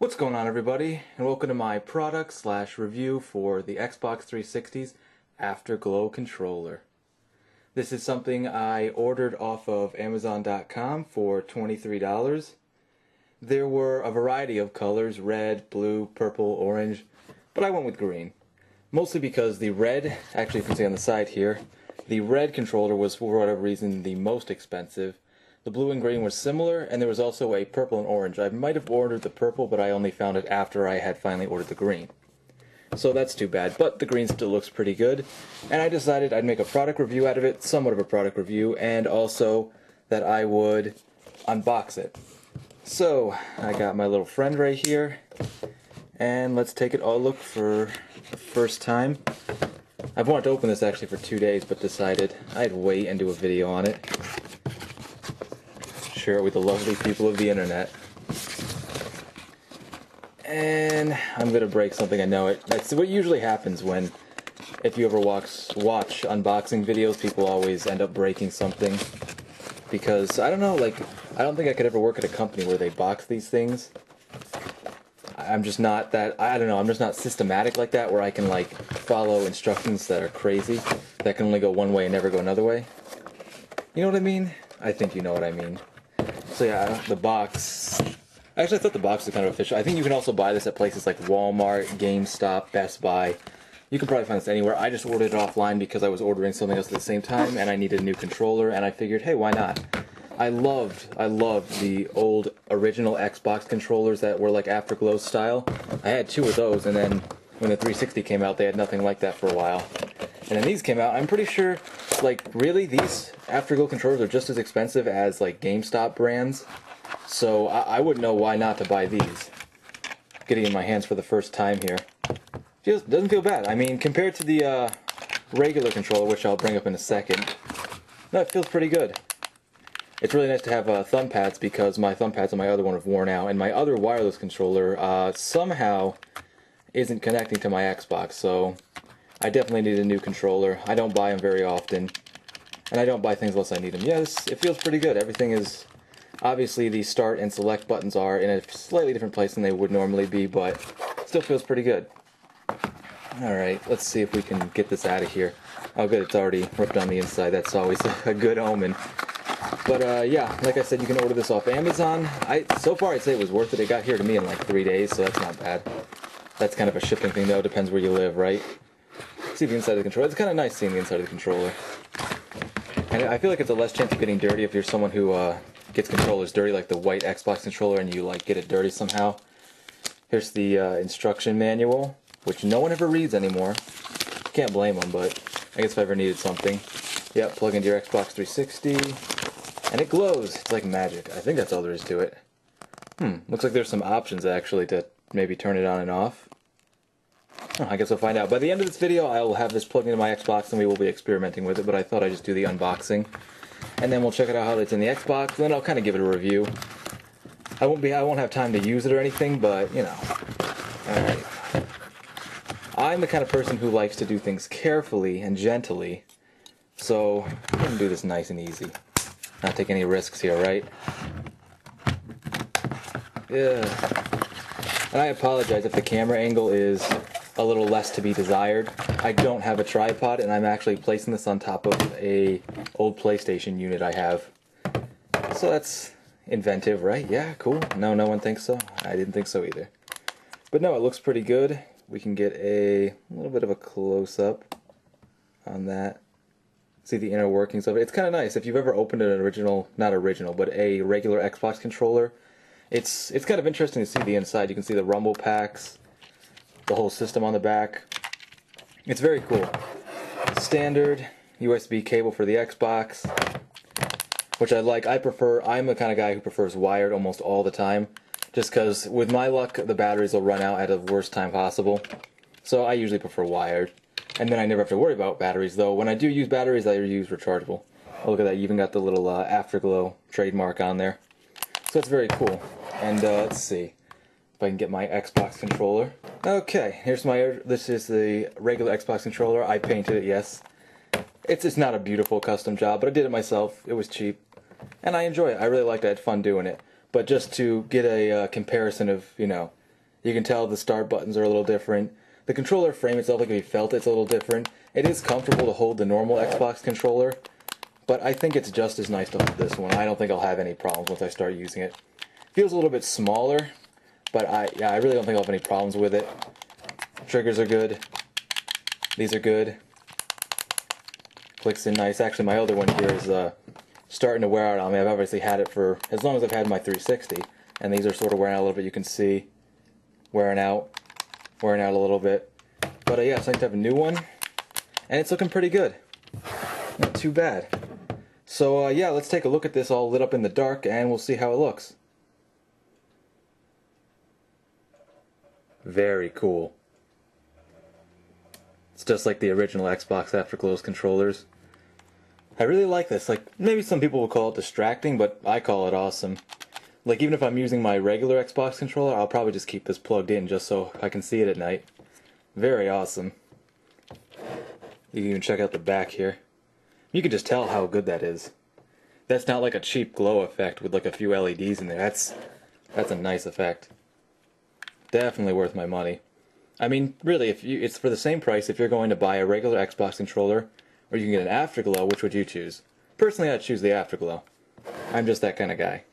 What's going on, everybody, and welcome to my product/review for the Xbox 360's Afterglow controller. This is something I ordered off of Amazon.com for $23. There were a variety of colors: red, blue, purple, orange, but I went with green. Mostly because the red, actually you can see on the side here, the red controller was for whatever reason the most expensive. The blue and green were similar, and there was also a purple and orange. I might have ordered the purple, but I only found it after I had finally ordered the green. So that's too bad, but the green still looks pretty good. And I decided I'd make a product review out of it, somewhat of a product review, and also that I would unbox it. So, I got my little friend right here, and let's take it all look for the first time. I've wanted to open this actually for 2 days, but decided I'd wait and do a video on it. Share it with the lovely people of the internet. And I'm gonna break something, I know it. That's what usually happens when, if you ever watch unboxing videos, people always end up breaking something. Because, I don't know, I don't think I could ever work at a company where they box these things. I'm just not that, I don't know, I'm just not systematic like that, where I can, follow instructions that are crazy, that can only go one way and never go another way. You know what I mean? I think you know what I mean. So yeah, the box. Actually, I thought the box was kind of official. I think you can also buy this at places like Walmart, GameStop, Best Buy. You can probably find this anywhere. I just ordered it offline because I was ordering something else at the same time, and I needed a new controller, and I figured, hey, why not? I loved the old original Xbox controllers that were like Afterglow style. I had 2 of those, and then when the 360 came out, they had nothing like that for a while. And then these came out. I'm pretty sure, really, these Afterglow controllers are just as expensive as, GameStop brands. So I wouldn't know why not to buy these. Getting in my hands for the first time here. Doesn't feel bad. I mean, compared to the regular controller, which I'll bring up in a second, no, it feels pretty good. It's really nice to have thumb pads because my thumb pads on my other one have worn out, and my other wireless controller somehow isn't connecting to my Xbox, so I definitely need a new controller. I don't buy them very often, and I don't buy things unless I need them. Yes, it feels pretty good. Everything is, obviously the start and select buttons are in a slightly different place than they would normally be, but still feels pretty good. Alright, let's see if we can get this out of here. Oh good, it's already ripped on the inside. That's always a good omen. But yeah, like I said, you can order this off Amazon. So far I'd say it was worth it. It got here to me in 3 days, so that's not bad. That's kind of a shipping thing though, depends where you live, right? See the inside of the controller. It's kind of nice seeing the inside of the controller. And I feel like it's a less chance of getting dirty if you're someone who gets controllers dirty, like the white Xbox controller, and you get it dirty somehow. Here's the instruction manual, which no one ever reads anymore. Can't blame them, but I guess if I ever needed something. Yep, plug into your Xbox 360, and it glows. It's like magic. I think that's all there is to it. Looks like there's some options actually to maybe turn it on and off. I guess we'll find out. By the end of this video, I will have this plugged into my Xbox and we will be experimenting with it, but I thought I'd just do the unboxing. And then we'll check it out how it's in the Xbox, and then I'll kind of give it a review. I won't have time to use it or anything, but, you know. Alright. I'm the kind of person who likes to do things carefully and gently, so I'm going to do this nice and easy. Not take any risks here, right? Yeah. And I apologize if the camera angle is a little less to be desired. I don't have a tripod, and I'm actually placing this on top of a old PlayStation unit I have. So that's inventive, right? Yeah, cool. No one thinks so? I didn't think so either. But no, it looks pretty good. We can get a little bit of a close-up on that. See the inner workings of it. It's kind of nice. If you've ever opened an original, not original, but a regular Xbox controller, it's kind of interesting to see the inside. You can see the rumble packs, the whole system on the back. It's very cool. Standard USB cable for the Xbox, which I like. I'm the kind of guy who prefers wired almost all the time, just because with my luck the batteries will run out at the worst time possible. So I usually prefer wired. And then I never have to worry about batteries, though. When I do use batteries, I use rechargeable. Oh, look at that, you even got the little Afterglow trademark on there. So it's very cool. And let's see if I can get my Xbox controller. Okay, this is the regular Xbox controller. I painted it, yes. It's not a beautiful custom job, but I did it myself. It was cheap. And I enjoy it. I really liked it. I had fun doing it. But just to get a comparison of, You can tell the start buttons are a little different. The controller frame itself, like if you felt it's a little different. It is comfortable to hold the normal Xbox controller, but I think it's just as nice to hold this one. I don't think I'll have any problems once I start using it. Feels a little bit smaller, but I really don't think I'll have any problems with it. Triggers are good. These are good. Clicks in nice. Actually, my other one here is starting to wear out on me. I've obviously had it for as long as I've had my 360, and these are sort of wearing out a little bit. You can see wearing out a little bit. But yeah, it's nice to have a new one, and it's looking pretty good. Not too bad. So yeah, let's take a look at this all lit up in the dark, and we'll see how it looks. Very cool. It's just like the original Xbox Afterglow's controllers. I really like this. Like, maybe some people will call it distracting, but I call it awesome. Like, even if I'm using my regular Xbox controller, I'll probably just keep this plugged in just so I can see it at night. Very awesome. You can even check out the back here. You can just tell how good that is. That's not like a cheap glow effect with like a few LEDs in there. That's a nice effect. Definitely worth my money. I mean, really, it's for the same price if you're going to buy a regular Xbox controller, or you can get an Afterglow. Which would you choose? Personally, I'd choose the Afterglow. I'm just that kind of guy.